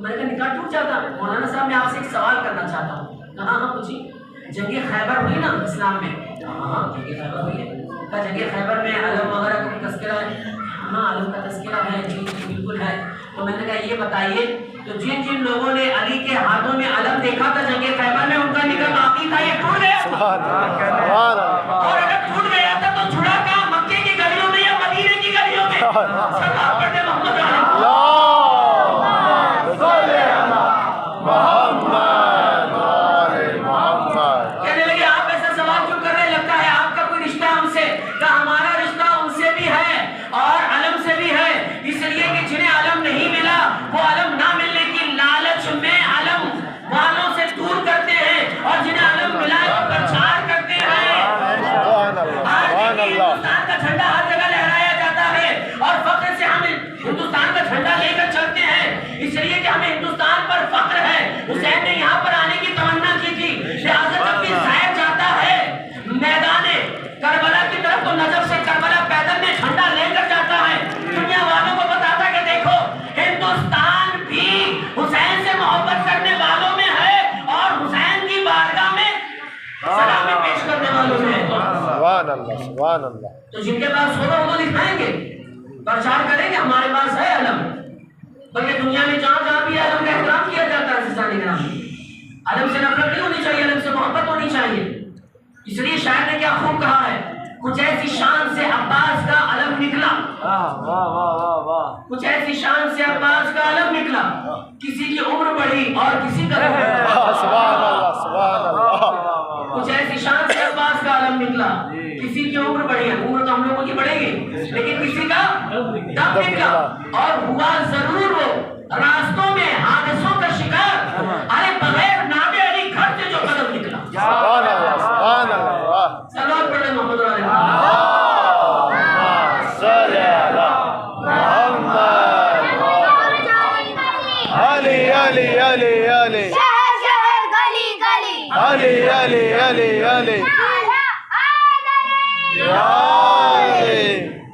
تو میں نے کہا نکاح ٹوٹ جاتا. مولانا صاحب میں آپ سے ایک سوال کرنا چاہتا ہوں. کہا ہاں پوچھیے. جنگ خیبر ہوئی نا اسلام میں؟ ہاں جنگ خیبر ہوئی ہے. کہا جنگ خیبر میں علم وغیرہ کا تذکرہ ہے؟ ہاں علم کا تذکرہ ہے. جی بالکل ہے. تو میں نے کہا یہ بتائیے تو جن جن لوگوں نے علی کے ہاتھوں میں علم دیکھا تھا جنگ خیبر میں ان کا نکاح باقی تھا یا ٹوٹ گیا؟ اور اگر ٹوٹ گیا تھا تو چھڑا کہاں؟ مکے کی گلیوں میں یا مدینے کی گلیوں میں؟ سلام پڑھتے محمد کہنے لگے آپ ایسا سوال کیوں کر رہے؟ لگتا ہے آپ کا کوئی رشتہ ہم سے. کہا ہمارا رشتہ ان سے بھی ہے اور علم سے بھی ہے. اس لیے کہ جنہیں علم نہیں ملا وہ علم نہ ملنے کی لالچ میں علم والوں سے دور کرتے ہیں اور جنہیں علم ملا ہے وہ پرچار کرتے ہیں. آج ہندوستان کا جھنڈا ہر جگہ لہرایا جاتا ہے اور فخر سے ہم ہندوستان کا جھنڈا لے کر چلتے ہیں اس لیے کہ ہمیں ہندوستان پر فخر ہے. حسین نے یہاں پر آنے کی تمنا کی تھی. لہٰذا جب بھی زائر جاتا ہے میدان کربلا کی طرف تو نجف سے کربلا پیدل میں جھنڈا لے کر جاتا ہے. دنیا والوں کو بتاتا کہ دیکھو ہندوستان بھی حسین سے محبت کرنے والوں میں ہے اور حسین کی بارگاہ میں سلامی پیش کرنے والوں میں ہے. سبحان اللہ سبحان اللہ. تو جن کے پاس ہوگا وہ تو دکھائیں گے, پرچار کریں گے ہمارے پاس ہے علم. بلکہ دنیا میں جہاں جہاں بھی علم کا احترام کیا جاتا ہے سیستانی گرام میں علم سے نفرت نہیں ہونی چاہیے, علم سے محبت ہونی چاہیے. اس لیے شاعر نے کیا خوب کہا ہے, کچھ ایسی شان سے عباس کا علم نکلا, کچھ ایسی شان سے عباس کا علم نکلا, کسی کی عمر بڑھی اور کسی کا سبحان اللہ سبحان اللہ. کچھ ایسی شان سے عباس کا علم نکلا, کسی کی عمر بڑھی ہے, عمر تو ہم لوگوں کی بڑھے گی لیکن کسی کا دم نکلا. اور ہوا ضرور وہ راستوں میں حادثوں کا شکار, ارے بغیر نام علی گھر سے جو قدم نکلا. سبحان اللہ سبحان اللہ. سلام پڑھیں محمد علی علی علی علی شہر شہر گلی گلی علی علی علی علی.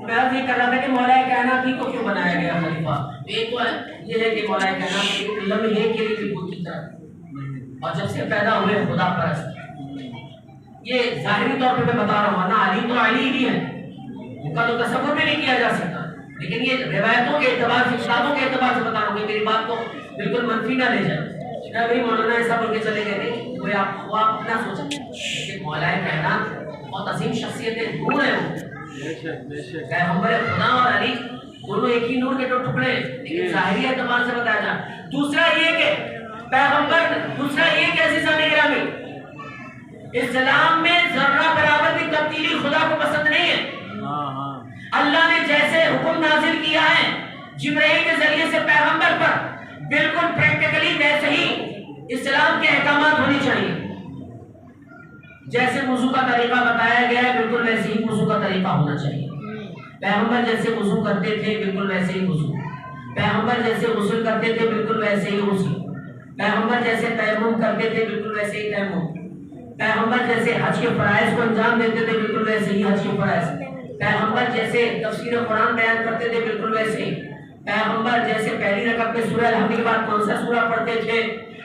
میں یہ کر رہا تھا کہ مولا کائنات ہی کو کیوں بنایا گیا خلیفہ. ایک تو یہ ہے کہ مولا کائنات ایک لمحے کے لیے بت کی طرح اور جب سے پیدا ہوئے خدا پرست. یہ ظاہری طور پہ میں بتا رہا ہوں, نا علی تو علی ہی ہے, ان کا تو تصور بھی نہیں کیا جا سکتا. لیکن یہ روایتوں کے اعتبار سے, کتابوں کے اعتبار سے بتا رہا ہوں کہ میری بات کو بالکل منفی نہ لے جائے. بھائی مولانا ایسا بول کے چلے گئے نہیں, وہ آپ اپنا سوچیں کہ مولا کائنات بہت عظیم شخصیتیں نور ہیں. وہ پیغمبر خدا اور علی دونوں ایک ہی نور کے دو ٹکڑے, لیکن ظاہری اعتبار سے بتایا جائے. دوسرا یہ کہ پیغمبر, دوسرا یہ کہ عزیزان گرامی اسلام میں ذرہ برابر بھی تبدیلی خدا کو پسند نہیں ہے. اللہ نے جیسے حکم نازل کیا ہے جبرائیل کے ذریعے سے پیغمبر پر, بالکل پریکٹیکلی ویسے ہی اسلام کے احکامات ہونے چاہیے. جیسے وضو کا طریقہ بتایا گیا ہے بالکل ویسے ہی وضو کا طریقہ ہونا چاہیے. پیغمبر جیسے وضو کرتے تھے بالکل ویسے ہی وضو, پیغمبر جیسے غسل کرتے تھے بالکل ویسے ہی غسل, پیغمبر جیسے تیمم کرتے تھے بالکل ویسے ہی تیمم, پیغمبر جیسے حج کے فرائض کو انجام دیتے تھے بالکل ویسے ہی حج کے فرائض, پیغمبر جیسے تفسیر قرآن بیان کرتے تھے بالکل ویسے ہی, پیغمبر جیسے پہلی رکعت میں سورہ الحمد کے بعد کون سا سورہ پڑھتے تھے,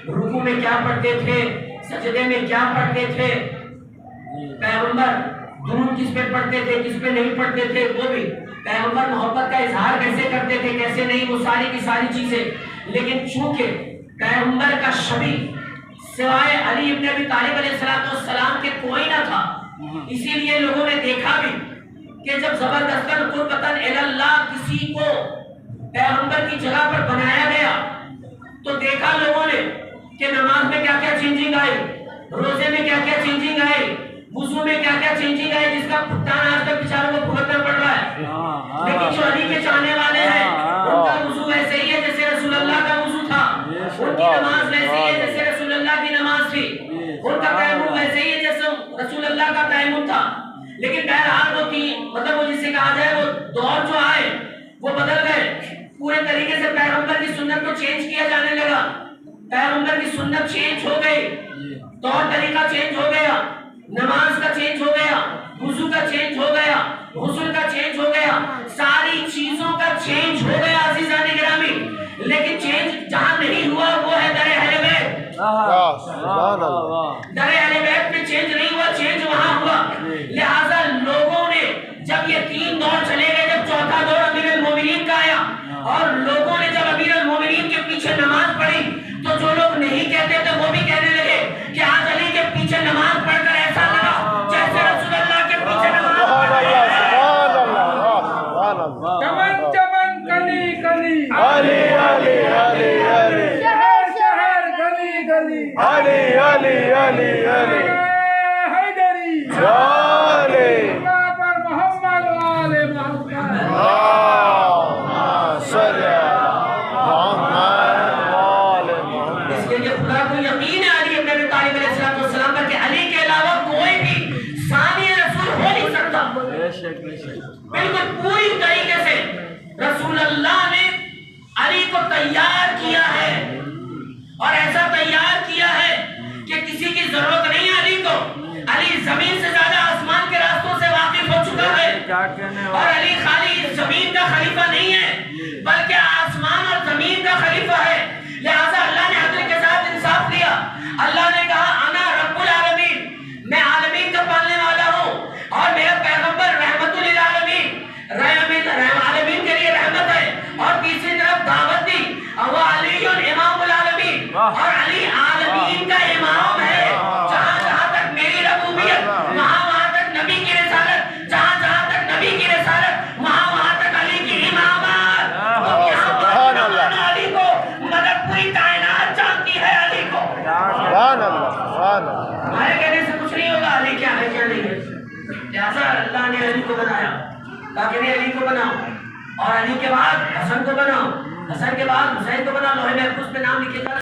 رکوع میں کیا پڑھتے تھے, سجدے میں کیا پڑھتے تھے, پیغمبر درود کس پہ پڑھتے تھے کس پہ نہیں پڑھتے تھے, وہ بھی پیغمبر محبت کا اظہار کیسے کرتے تھے کیسے نہیں, وہ ساری کی ساری چیزیں. لیکن چونکہ پیغمبر کا شبیہ سوائے علی ابن ابی طالب علیہ السلام کے کوئی نہ تھا, اسی لیے لوگوں نے دیکھا بھی کہ جب زبردستاً قربتاً اللہ کسی کو پیغمبر کی جگہ پر بنایا گیا تو دیکھا لوگوں نے کہ نماز میں کیا کیا چینجنگ آئی, روزے میں کیا کیا چینجنگ آئی, وضو میں کیا کیا چینجنگ آئی, جس کا بھگتان آج تک بیچاروں کو بھگتنا پڑ رہا ہے. لیکن جو علی کے چاہنے والے ہیں ان کا وضو ویسے ہی ہے جیسے رسول اللہ کا وضو تھا, ان کی نماز ویسے ہی ہے جیسے رسول اللہ کی نماز تھی, ان کا تیمم ویسے ہی ہے جیسے رسول اللہ کا تیمم تھا. لیکن بہرحال وہ تھی, مطلب وہ جسے کہا جائے وہ دور جو آئے وہ بدل گئے. پورے طریقے سے پیغمبر کی سنت کو چینج کیا جانے لگا, پیغمبر کی سنت چینج ہو گئی, طور طریقہ چینج ہو گیا, نماز کا چینج ہو گیا, وضو کا چینج ہو گیا, غسل کا چینج ہو گیا, ساری چیزوں کا چینج ہو گیا عزیزان گرامی. لیکن چینج جہاں نہیں ہوا سبحان اللہ در اہل بیت میں چینج نہیں ہوا، چینج وہاں ہوا. لہذا لوگوں نے جب یہ 3 دور چلے گئے، جب چوتھا دور امیر المومنین کا آیا اور لوگوں نے جب امیر المومنین کے پیچھے نماز پڑھی تو جو لوگ نہیں کہتے تھے وہ بھی کہنے لگے کہ آج علی کے پیچھے نماز پڑھ کر ایسا لگا جیسے رسول اللہ کے پیچھے نماز پڑھ رہے ہیں. چمن چمن کلی کلی علی علی علی علی شہر شہر گلی گلی علی علی علی علی حیدری علی اللہ پر محمد والے محمد. اللہم صلی علی محمد وآل محمد. اس لیے کہ خدا کو یقین ہے علی ابن ابی طالب علیہ السلام پر کہ علی کے علاوہ کوئی بھی ثانی رسول ہو نہیں سکتا. بالکل پوری طریقے سے رسول اللہ نے علی کو تیار کیا ہے اور ایسا تیار کیا ہے کہ کسی کی ضرورت نہیں ہے علی کو. علی زمین سے زیادہ آسمان کے راستوں سے واقف ہو چکا ہے اور علی خالی زمین کا خلیفہ نہیں ہے بلکہ آسمان اور زمین کا خلیفہ ہے. لہذا اللہ نے عدل کے ساتھ انصاف دیا. اللہ نے کہا انا رب العالمین، میں عالمین کا پالنے والا ہوں اور میرا پیغمبر رحمت للعالمین، عالمین کے لیے رحمت ہے. اور تیسری طرف دعوت دی وہ علی امام العالمین، اور علی عالمین کا امام ہے. جہاں جہاں تک میری ربوبیت وہاں وہاں تک نبی کی رسالت، جہاں جہاں تک نبی کی رسالت وہاں وہاں تک علی کی امامت. تو یہاں پر علی کو مطلب پوری کائنات جانتی ہے علی کو. سبحان اللہ سبحان اللہ. ہمارے کہنے سے کچھ نہیں ہوگا علی کیا ہے کیا نہیں ہے. لہٰذا اللہ نے علی کو بنایا تاکہ نہیں علی کو بناؤ اور علی کے بعد حسن کو بناؤ، حسن کے بعد حسین کو بنا. لوہے محفوظ پہ نام لکھے